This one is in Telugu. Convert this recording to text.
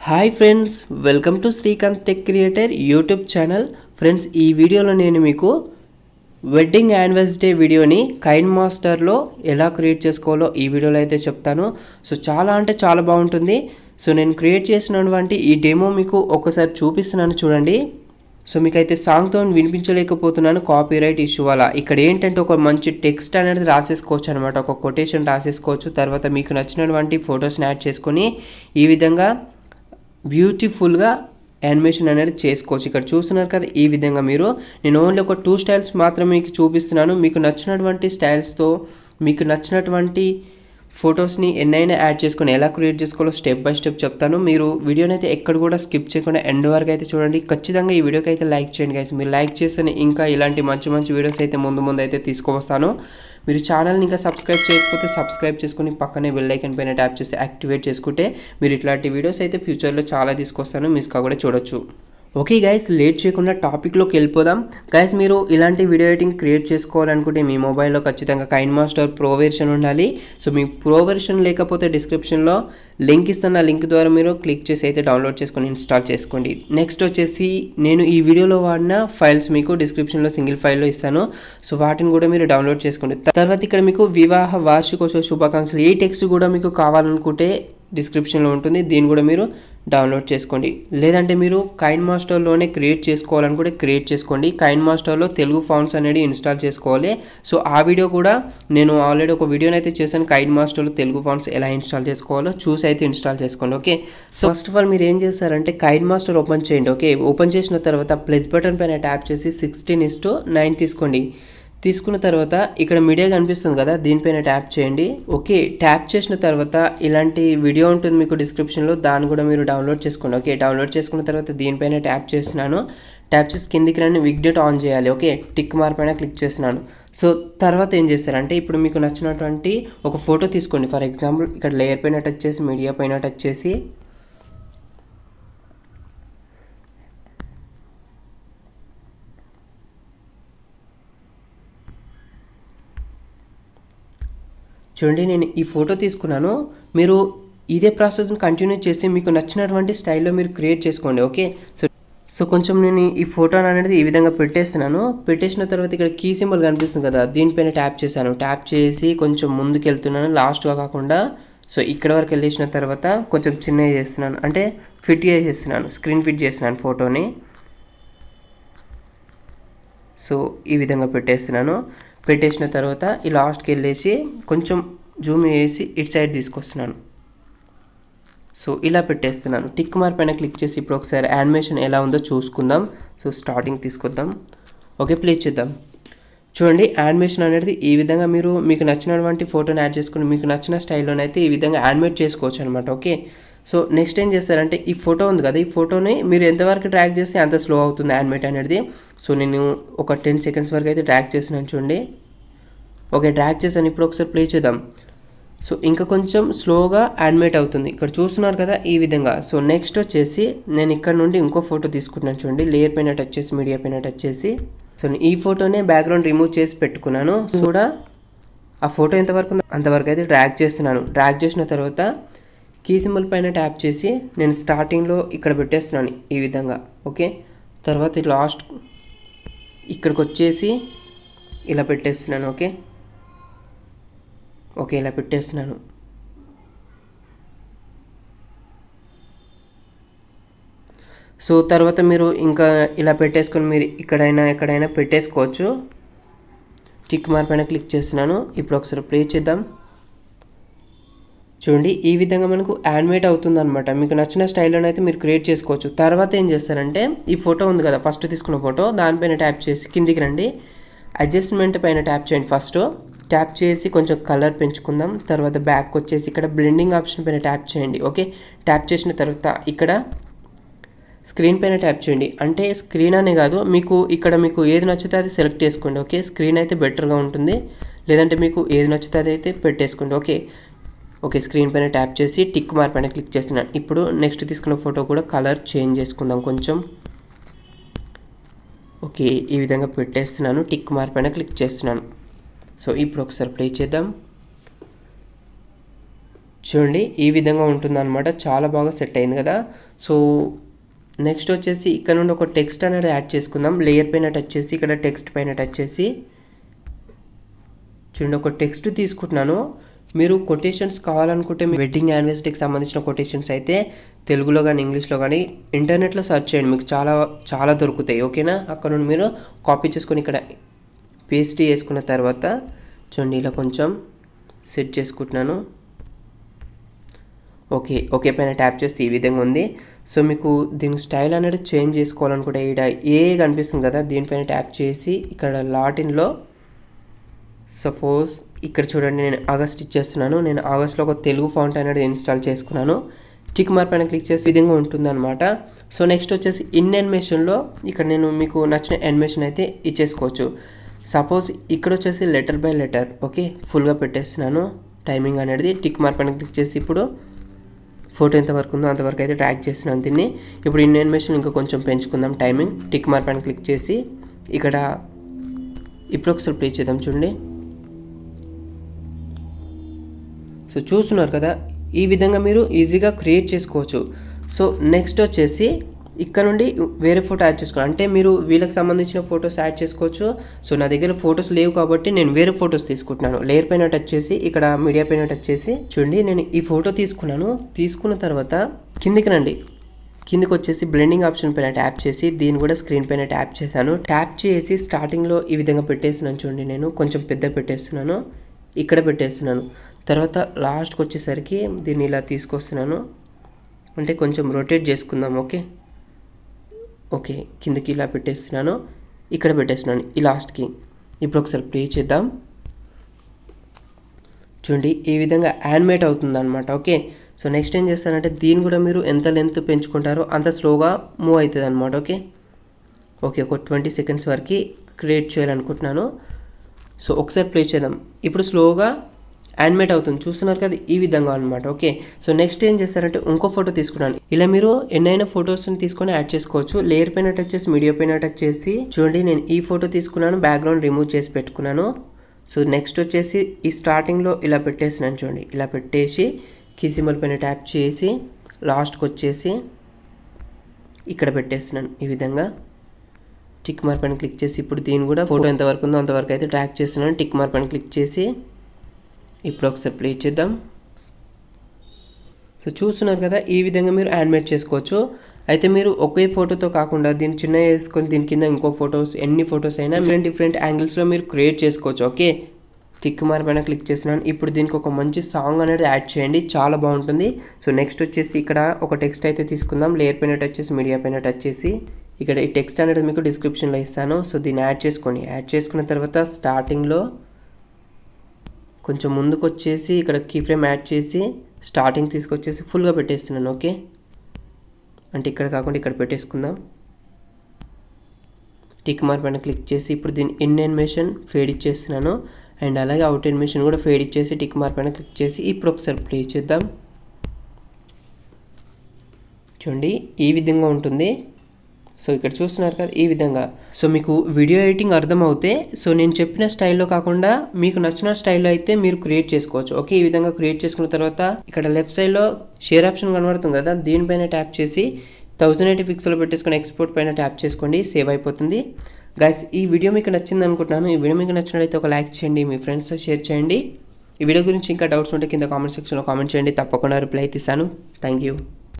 Hi friends, welcome to Srikanth tech creator YouTube channel. Friends, ఈ వీడియోలో నేను మీకు వెడ్డింగ్ యానివర్సరీ వీడియోని కైన్ మాస్టర్లో ఎలా క్రియేట్ చేసుకోవాలో ఈ వీడియోలో అయితే చెప్తాను. సో చాలా అంటే చాలా బాగుంటుంది. సో నేను క్రియేట్ చేసినటువంటి ఈ డెమో మీకు ఒక్కసారి చూపిస్తున్నాను చూడండి. సో మీకైతే సాంగ్తో వినిపించలేకపోతున్నాను, కాపీరైట్ ఇష్యూ వల్ల. ఇక్కడ ఏంటంటే ఒక మంచి టెక్స్ట్ అనేది రాసేసుకోవచ్చు అనమాట, ఒక కొటేషన్ రాసేసుకోవచ్చు. తర్వాత మీకు నచ్చినటువంటి ఫొటోస్ని యాడ్ చేసుకొని ఈ విధంగా బ్యూటిఫుల్గా యానిమేషన్ అనేది చేసుకోవచ్చు. ఇక్కడ చూస్తున్నారు కదా, ఈ విధంగా నేను ఓన్లీ ఒక 2 స్టైల్స్ మాత్రమే మీకు చూపిస్తున్నాను. మీకు నచ్చినటువంటి స్టైల్స్తో మీకు నచ్చినటువంటి ఫొటోస్ని ఎన్నైనా యాడ్ చేసుకొని ఎలా క్రియేట్ చేసుకోవాలో స్టెప్ బై స్టెప్ చెప్తాను. మీరు వీడియోని అయితే ఎక్కడ కూడా స్కిప్ చేయకుండా ఎండ్ వరకు అయితే చూడండి. ఖచ్చితంగా ఈ వీడియోకి అయితే లైక్ చేయండి గైస్. మీరు లైక్ చేస్తేనే ఇంకా ఇలాంటి మంచి మంచి వీడియోస్ అయితే ముందు అయితే తీసుకువస్తాను. మీరు ఛానల్ని ఇంకా సబ్స్క్రైబ్ చేయకపోతే సబ్స్క్రైబ్ చేసుకుని పక్కనే బెల్ ఐకాన్ పైన ట్యాప్ చేసి యాక్టివేట్ చేసుకుంటే మీరు ఇట్లాంటి వీడియోస్ అయితే ఫ్యూచర్లో చాలా తీసుకొస్తాను, మిస్ కాకుండా చూడొచ్చు. ఓకే గైస్, లేట్ చేయకుండా టాపిక్లోకి వెళ్ళిపోదాం. గైస్, మీరు ఇలాంటి వీడియో ఎడిటింగ్ క్రియేట్ చేసుకోవాలనుకుంటే మీ మొబైల్లో ఖచ్చితంగా కైన్ మాస్టర్ ప్రో వెర్షన్ ఉండాలి. సో మీ ప్రో వెర్షన్ లేకపోతే డిస్క్రిప్షన్లో లింక్ ఇస్తున్న లింక్ ద్వారా మీరు క్లిక్ చేసి అయితే డౌన్లోడ్ చేసుకొని ఇన్స్టాల్ చేసుకోండి. నెక్స్ట్ వచ్చేసి నేను ఈ వీడియోలో వాడిన ఫైల్స్ మీకు డిస్క్రిప్షన్లో సింగిల్ ఫైల్లో ఇస్తాను. సో వాటిని కూడా మీరు డౌన్లోడ్ చేసుకోండి. తర్వాత ఇక్కడ మీకు వివాహ వార్షికోత్సవ శుభాకాంక్షలు ఈ టెక్స్ట్ కూడా మీకు కావాలనుకుంటే డిస్క్రిప్షన్లో ఉంటుంది, దీన్ని కూడా మీరు డౌన్లోడ్ చేసుకోండి. లేదంటే మీరు కైన్ మాస్టర్లోనే క్రియేట్ చేసుకోవాలనుకుంటే క్రియేట్ చేసుకోండి. కైన్ మాస్టర్లో తెలుగు ఫాంట్స్ అనేది ఇన్స్టాల్ చేసుకోవాలి. సో ఆ వీడియో కూడా నేను ఆల్రెడీ ఒక వీడియోని అయితే చేశాను, కైన్ మాస్టర్లో తెలుగు ఫాంట్స్ ఎలా ఇన్స్టాల్ చేసుకోవాలో చూసి అయితే ఇన్స్టాల్ చేసుకోండి. Okay, so first of all మీరు ఏం చేస్తారంటే కైన్ మాస్టర్ ఓపెన్ చేయండి. ఓకే, ఓపెన్ చేసిన తర్వాత ప్లస్ బటన్ పైన ట్యాప్ చేసి 16:9 తీసుకోండి. తీసుకున్న తర్వాత ఇక్కడ మీడియా కనిపిస్తుంది కదా, దీనిపైన ట్యాప్ చేయండి. ఓకే, ట్యాప్ చేసిన తర్వాత ఇలాంటి వీడియో ఉంటుంది మీకు డిస్క్రిప్షన్లో, దాన్ని కూడా మీరు డౌన్లోడ్ చేసుకోండి. ఓకే, డౌన్లోడ్ చేసుకున్న తర్వాత దీనిపైన ట్యాప్ చేస్తున్నాను. ట్యాప్ చేసి కిందికి రండి, విగ్డెట్ ఆన్ చేయాలి. ఓకే, టిక్ మార్క్ పైన క్లిక్ చేస్తున్నాను. సో తర్వాత ఏం చేస్తారంటే ఇప్పుడు మీకు నచ్చినటువంటి ఒక ఫోటో తీసుకోండి. ఫర్ ఎగ్జాంపుల్ ఇక్కడ లేయర్ పైన టచ్ చేసి మీడియా పైన టచ్ చేసి చూడండి, నేను ఈ ఫోటో తీసుకున్నాను. మీరు ఇదే ప్రాసెస్ని కంటిన్యూ చేసి మీకు నచ్చినటువంటి స్టైల్లో మీరు క్రియేట్ చేసుకోండి. ఓకే, సో కొంచెం నేను ఈ ఫోటో అనేది ఈ విధంగా పెట్టేస్తున్నాను. పెట్టేసిన తర్వాత ఇక్కడ కీ సింబల్ కనిపిస్తుంది కదా, దీనిపైన ట్యాప్ చేశాను. ట్యాప్ చేసి కొంచెం ముందుకు వెళ్తున్నాను, లాస్ట్గా కాకుండా. సో ఇక్కడ వరకు వెళ్ళేసిన తర్వాత కొంచెం చిన్నగా చేస్తున్నాను, అంటే ఫిట్ చేసేస్తున్నాను, స్క్రీన్ ఫిట్ చేస్తున్నాను ఫోటోని. సో ఈ విధంగా పెట్టేస్తున్నాను. పెట్టేసిన తర్వాత ఈ లాస్ట్కి వెళ్ళేసి కొంచెం జూమ్ చేసి ఇటు సైడ్ తీసుకొస్తున్నాను. సో ఇలా పెట్టేస్తున్నాను. టిక్ మార్క్ పైన క్లిక్ చేసి ఇప్పుడు ఒకసారి యానిమేషన్ ఎలా ఉందో చూసుకుందాం. సో స్టార్టింగ్ తీసుకొద్దాం. ఓకే, ప్లే చేద్దాం. చూడండి, యానిమేషన్ అనేది ఈ విధంగా మీకు నచ్చినటువంటి ఫోటోని యాడ్ చేసుకుని మీకు నచ్చిన స్టైల్లోనైతే ఈ విధంగా యానిమేట్ చేసుకోవచ్చు అనమాట. ఓకే, సో నెక్స్ట్ ఏం చేస్తారంటే ఈ ఫోటో ఉంది కదా, ఈ ఫోటోని మీరు ఎంతవరకు ట్రాక్ చేస్తే అంత స్లో అవుతుంది యానిమేట్ అనేది. సో నేను ఒక 10 సెకండ్స్ వరకు అయితే ట్రాక్ చేసినాను చూడండి. ఓకే, ట్రాక్ చేశాను. ఇప్పుడు ఒకసారి ప్లే చేద్దాం. సో ఇంకా కొంచెం స్లోగా యానిమేట్ అవుతుంది, ఇక్కడ చూస్తున్నారు కదా ఈ విధంగా. సో నెక్స్ట్ వచ్చేసి నేను ఇక్కడ నుండి ఇంకో ఫోటో తీసుకుంటున్నాను చూడండి. లేయర్ పైన టచ్ చేసి మీడియా పైన టచ్ చేసి సో ఈ ఫోటోనే బ్యాక్గ్రౌండ్ రిమూవ్ చేసి పెట్టుకున్నాను. కూడా ఆ ఫోటో ఎంతవరకు ఉందో అంతవరకు అయితే డ్రాగ్ చేస్తున్నాను. డ్రాగ్ చేసిన తర్వాత కీ సింబల్ పైన ట్యాప్ చేసి నేను స్టార్టింగ్లో ఇక్కడ పెట్టేస్తున్నాను ఈ విధంగా. ఓకే, తర్వాత లాస్ట్ ఇక్కడికి వచ్చేసి ఇలా పెట్టేస్తున్నాను. ఓకే, ఇలా పెట్టేస్తున్నాను. సో తర్వాత మీరు ఇంకా ఇలా పెట్టేసుకొని మీరు ఎక్కడైనా పెట్టేసుకోవచ్చు. టిక్ మార్క్ పైన క్లిక్ చేస్తున్నాను. ఇప్పుడు ఒకసారి ప్లే చేద్దాం. చూడండి, ఈ విధంగా మనకు యానిమేట్ అవుతుంది అనమాట. మీకు నచ్చిన స్టైల్లోనే అయితే మీరు క్రియేట్ చేసుకోవచ్చు. తర్వాత ఏం చేస్తారంటే ఈ ఫోటో ఉంది కదా, ఫస్ట్ తీసుకున్న ఫోటో, దానిపైన ట్యాప్ చేసి కిందికి రండి. అడ్జస్ట్మెంట్ పైన ట్యాప్ చేయండి. ఫస్ట్ ట్యాప్ చేసి కొంచెం కలర్ పెంచుకుందాం. తర్వాత బ్యాక్ వచ్చేసి ఇక్కడ బ్లెండింగ్ ఆప్షన్ పైన ట్యాప్ చేయండి. ఓకే, ట్యాప్ చేసిన తర్వాత ఇక్కడ స్క్రీన్ పైన ట్యాప్ చేయండి. అంటే స్క్రీన్ అనే కాదు, మీకు ఏది నచ్చితే అది సెలెక్ట్ చేసుకోండి. ఓకే, స్క్రీన్ అయితే బెటర్గా ఉంటుంది, లేదంటే మీకు ఏది నచ్చితే అది అయితే పెట్టేసుకోండి. ఓకే, స్క్రీన్ పైన ట్యాప్ చేసి టిక్ మార్క్ పైన క్లిక్ చేస్తున్నాను. ఇప్పుడు నెక్స్ట్ తీసుకున్న ఫోటో కూడా కలర్ చేంజ్ చేసుకుందాం కొంచెం. ఓకే, ఈ విధంగా పెట్టేస్తున్నాను. టిక్ మార్క్ పైన క్లిక్ చేస్తున్నాను. సో ఇప్పుడు ఒకసారి ప్లే చేద్దాం. చూడండి ఈ విధంగా ఉంటుందన్నమాట. చాలా బాగా సెట్ అయింది కదా. సో నెక్స్ట్ వచ్చేసి ఇక్కడ నుండి ఒక టెక్స్ట్ అనేది యాడ్ చేసుకుందాం. లేయర్ పైన టచ్ చేసి ఇక్కడ టెక్స్ట్ పైన టచ్ చేసి చూడండి ఒక టెక్స్ట్ తీసుకుంటున్నాను. మీరు కొటేషన్స్ కావాలనుకుంటే మీ వెడ్డింగ్ యానివర్సరీకి సంబంధించిన కొటేషన్స్ అయితే తెలుగులో కానీ ఇంగ్లీష్లో కానీ ఇంటర్నెట్లో సెర్చ్ చేయండి, మీకు చాలా చాలా దొరుకుతాయి. ఓకేనా, అక్కడ నుండి మీరు కాపీ చేసుకొని ఇక్కడ పేస్ట్ చేసుకున్న తర్వాత చూడండి ఇలా కొంచెం సెట్ చేసుకుంటున్నాను. ఓకే పైన ట్యాప్ చేస్తే ఈ విధంగా ఉంది. సో మీకు దీని స్టైల్ అనేది చేంజ్ చేసుకోవాలనుకుంటే ఇక్కడ ఏ కనిపిస్తుంది కదా, దీనిపైన ట్యాప్ చేసి ఇక్కడ లాటిన్లో సపోజ్ ఇక్కడ చూడండి నేను ఆగస్ట్ ఇచ్చేస్తున్నాను. నేను ఆగస్ట్లో ఒక తెలుగు ఫాంట్ అనేది ఇన్స్టాల్ చేసుకున్నాను. టిక్ మార్క్ పైన క్లిక్ చేసే విధంగా ఉంటుందన్నమాట. సో నెక్స్ట్ వచ్చేసి ఇన్ యానిమేషన్లో ఇక్కడ నేను మీకు నచ్చిన యానిమేషన్ అయితే ఇచ్చేసుకోవచ్చు. సపోజ్ ఇక్కడ వచ్చేసి లెటర్ బై లెటర్ ఓకే ఫుల్గా పెట్టేస్తున్నాను. టైమింగ్ అనేది టిక్ మార్క్ పైన క్లిక్ చేసి ఇప్పుడు ఫోటో ఎంతవరకు ఉందో అంతవరకు అయితే ట్రాక్ చేస్తున్నాను దీన్ని. ఇప్పుడు ఇన్ యానిమేషన్ ఇంకా కొంచెం పెంచుకుందాం టైమింగ్. టిక్ మార్క్ పైన క్లిక్ చేసి ఇక్కడ ఇప్పుడు ఒకసారి ప్లే చేద్దాం చూడండి. సో చూస్తున్నారు కదా, ఈ విధంగా మీరు ఈజీగా క్రియేట్ చేసుకోవచ్చు. సో నెక్స్ట్ వచ్చేసి ఇక్కడ నుండి వేరే ఫోటో యాడ్ చేసుకోవాలి అంటే మీరు వీళ్ళకి సంబంధించిన ఫొటోస్ యాడ్ చేసుకోవచ్చు. సో నా దగ్గర ఫొటోస్ లేవు కాబట్టి నేను వేరే ఫొటోస్ తీసుకుంటున్నాను. లేయర్ పైన టచ్ చేసి ఇక్కడ మీడియా పైన టచ్ చేసి చూడండి నేను ఈ ఫోటో తీసుకున్నాను. తీసుకున్న తర్వాత కిందికి రండి, కిందికి వచ్చేసి బ్లెండింగ్ ఆప్షన్ పైన ట్యాప్ చేసి దీన్ని కూడా స్క్రీన్ పైన ట్యాప్ చేశాను. ట్యాప్ చేసి స్టార్టింగ్లో ఈ విధంగా పెట్టేస్తున్నాను చూడండి. నేను కొంచెం పెద్ద పెట్టేస్తున్నాను, ఇక్కడ పెట్టేస్తున్నాను. తర్వాత లాస్ట్కి వచ్చేసరికి దీన్ని ఇలా తీసుకొస్తున్నాను, అంటే కొంచెం రొటేట్ చేసుకుందాం. ఓకే కిందకి ఇలా పెట్టేస్తున్నాను, ఇక్కడ పెట్టేస్తున్నాను ఈ లాస్ట్కి. ఇప్పుడు ఒకసారి ప్లే చేద్దాం చూడండి ఈ విధంగా యానిమేట్ అవుతుంది అనమాట. ఓకే సో నెక్స్ట్ ఏం చేస్తానంటే దీన్ని కూడా మీరు ఎంత లెంత్ పెంచుకుంటారో అంత స్లోగా మూవ్ అవుతుంది అనమాట. ఓకే ఒక 20 సెకండ్స్ వరకు క్రియేట్ చేయాలనుకుంటున్నాను. సో ఒకసారి ప్లే చేద్దాం. ఇప్పుడు స్లోగా యానిమేట్ అవుతుంది చూస్తున్నారు కదా, ఈ విధంగా అనమాట. ఓకే సో నెక్స్ట్ ఏం చేస్తారంటే ఇంకో ఫోటో తీసుకున్నాను. ఇలా మీరు ఎన్నైనా ఫొటోస్ని తీసుకొని యాడ్ చేసుకోవచ్చు. లేయర్ పైన టచ్ చేసి మీడియా పైన టచ్ చేసి చూడండి నేను ఈ ఫోటో తీసుకున్నాను, బ్యాక్గ్రౌండ్ రిమూవ్ చేసి పెట్టుకున్నాను. సో నెక్స్ట్ వచ్చేసి ఈ స్టార్టింగ్లో ఇలా పెట్టేసినాను చూడండి. ఇలా పెట్టేసి కీ సింబల్ పైన ట్యాప్ చేసి లాస్ట్కి వచ్చేసి ఇక్కడ పెట్టేస్తున్నాను ఈ విధంగా. టిక్ మార్క్ పైన క్లిక్ చేసి ఇప్పుడు దీన్ని కూడా ఫోటో ఎంతవరకు ఉందో అంతవరకు అయితే ట్రాక్ చేస్తున్నాను. టిక్ మార్క్ పైన క్లిక్ చేసి ఇప్పుడు ఒకసారి ప్లే చేద్దాం. సో చూస్తున్నారు కదా, ఈ విధంగా మీరు యానిమేట్ చేసుకోవచ్చు. అయితే మీరు ఒకే ఫోటోతో కాకుండా దీన్ని చిన్న వేసుకొని దీని కింద ఇంకో ఫొటోస్ ఎన్ని ఫొటోస్ అయినా డిఫరెంట్ యాంగిల్స్లో మీరు క్రియేట్ చేసుకోవచ్చు. ఓకే టిక్ మార్క్ పైన క్లిక్ చేస్తున్నాను. ఇప్పుడు దీనికి ఒక మంచి సాంగ్ అనేది యాడ్ చేయండి, చాలా బాగుంటుంది. సో నెక్స్ట్ వచ్చేసి ఇక్కడ ఒక టెక్స్ట్ అయితే తీసుకుందాం. లేయర్ పైన టచ్ చేసి మీడియా పైన టచ్ చేసి ఇక్కడ ఈ టెక్స్ట్ అనేది మీకు డిస్క్రిప్షన్లో ఇస్తాను. సో దీన్ని యాడ్ చేసుకున్న తర్వాత స్టార్టింగ్లో కొంచెం ముందుకు వచ్చేసి ఇక్కడ కీ ఫ్రేమ్ యాడ్ చేసి స్టార్టింగ్ తీసుకొచ్చేసి ఫుల్గా పెట్టేస్తున్నాను. ఓకే అంటే ఇక్కడ కాకుండా ఇక్కడ పెట్టేసుకుందాం. టిక్ మార్క్ పైన క్లిక్ చేసి ఇప్పుడు దీన్ని ఇన్ యానిమేషన్ ఫేడ్ ఇచ్చేస్తున్నాను అండ్ అలాగే అవుట్ యానిమేషన్ కూడా ఫేడ్ ఇచ్చేసి టిక్ మార్క్ పైన క్లిక్ చేసి ఇప్పుడు ఒకసారి ప్లే చేద్దాం చూడండి ఈ విధంగా ఉంటుంది. సో ఇక్కడ చూస్తున్నారు కదా ఈ విధంగా. సో మీకు వీడియో ఎడిటింగ్ అర్థమవుతే సో నేను చెప్పిన స్టైల్లో కాకుండా మీకు నచ్చిన స్టైల్లో అయితే మీరు క్రియేట్ చేసుకోవచ్చు. ఓకే ఈ విధంగా క్రియేట్ చేసుకున్న తర్వాత ఇక్కడ లెఫ్ట్ సైడ్లో షేర్ ఆప్షన్ కనబడుతుంది కదా, దీనిపైన ట్యాప్ చేసి 1080 పిక్సెల్ పెట్టేసుకొని ఎక్స్పోర్ట్ పైన ట్యాప్ చేసుకోండి, సేవ్ అయిపోతుంది. గైస్ ఈ వీడియో మీకు నచ్చింది అనుకుంటున్నాను. ఈ వీడియో మీకు నచ్చినట్లయితే ఒక లైక్ చేయండి, మీ ఫ్రెండ్స్తో షేర్ చేయండి. ఈ వీడియో గురించి ఇంకా డౌట్స్ ఉంటే కింద కామెంట్ సెక్షన్లో కామెంట్ చేయండి, తప్పకుండా రిప్లై ఇస్తాను. Thank you.